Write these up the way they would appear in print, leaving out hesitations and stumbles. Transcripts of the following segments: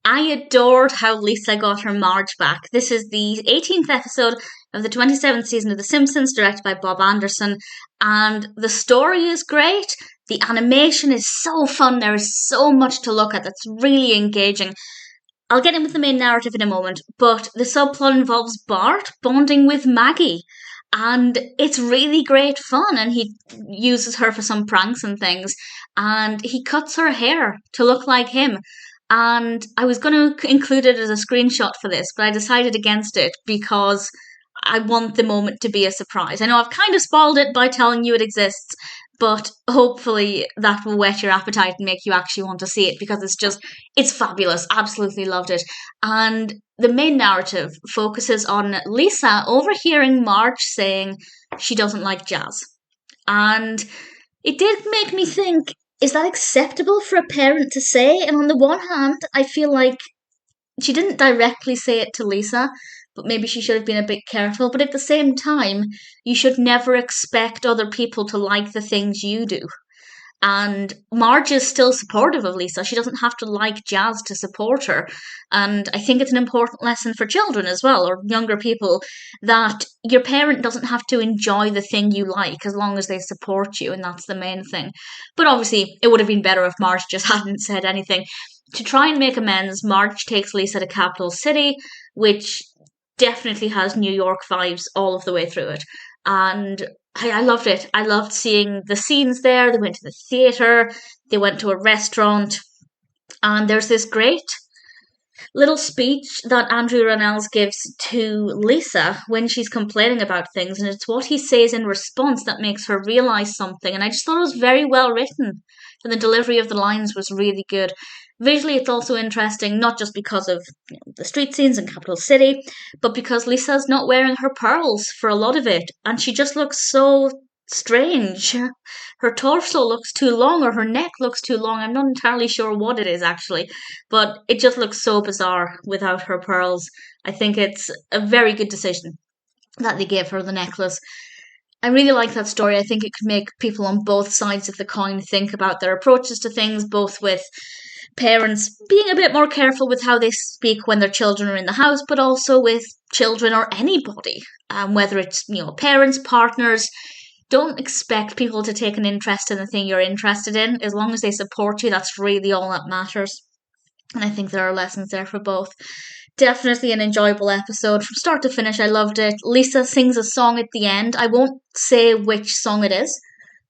I adored how Lisa got her Marge back. This is the 18th episode of the 27th season of The Simpsons, directed by Bob Anderson, and the story is great. The animation is so fun. There is so much to look at that's really engaging. I'll get in with the main narrative in a moment, but the subplot involves Bart bonding with Maggie. And it's really great fun, and he uses her for some pranks and things. And he cuts her hair to look like him. And I was going to include it as a screenshot for this, but I decided against it because I want the moment to be a surprise. I know I've kind of spoiled it by telling you it exists, but hopefully that will whet your appetite and make you actually want to see it because it's fabulous. Absolutely loved it. And the main narrative focuses on Lisa overhearing Marge saying she doesn't like jazz. And it did make me think, is that acceptable for a parent to say? And on the one hand, I feel like she didn't directly say it to Lisa, but maybe she should have been a bit careful. But at the same time, you should never expect other people to like the things you do. And Marge is still supportive of Lisa. She doesn't have to like jazz to support her. And I think it's an important lesson for children as well, or younger people, that your parent doesn't have to enjoy the thing you like as long as they support you, and that's the main thing. But obviously, it would have been better if Marge just hadn't said anything. To try and make amends, Marge takes Lisa to Capital City, which definitely has New York vibes all of the way through it. And I loved it. I loved seeing the scenes there. They went to the theatre, they went to a restaurant, and there's this great little speech that Andrew Rannells gives to Lisa when she's complaining about things, and it's what he says in response that makes her realise something. And I just thought it was very well written, and the delivery of the lines was really good. Visually, it's also interesting, not just because of the street scenes in Capital City, but because Lisa's not wearing her pearls for a lot of it, and she just looks so strange. Her torso looks too long, or her neck looks too long. I'm not entirely sure what it is actually, but it just looks so bizarre without her pearls. I think it's a very good decision that they gave her the necklace. I really like that story. I think it could make people on both sides of the coin think about their approaches to things, both with parents being a bit more careful with how they speak when their children are in the house, but also with children or anybody, whether it's parents, partners. Don't expect people to take an interest in the thing you're interested in. As long as they support you, that's really all that matters. And I think there are lessons there for both. Definitely an enjoyable episode from start to finish. I loved it. Lisa sings a song at the end. I won't say which song it is,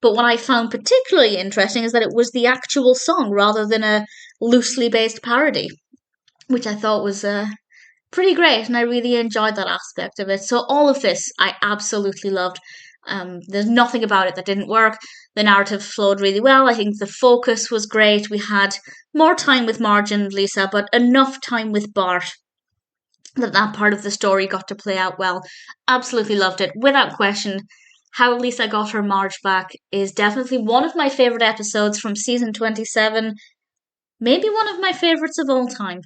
but what I found particularly interesting is that it was the actual song rather than a loosely based parody, which I thought was pretty great, and I really enjoyed that aspect of it. So all of this I absolutely loved. There's nothing about it that didn't work. The narrative flowed really well. I think the focus was great. We had more time with Marge and Lisa, but enough time with Bart that part of the story got to play out well. Absolutely loved it. Without question, how Lisa got her Marge back is definitely one of my favourite episodes from season 27. Maybe one of my favourites of all time.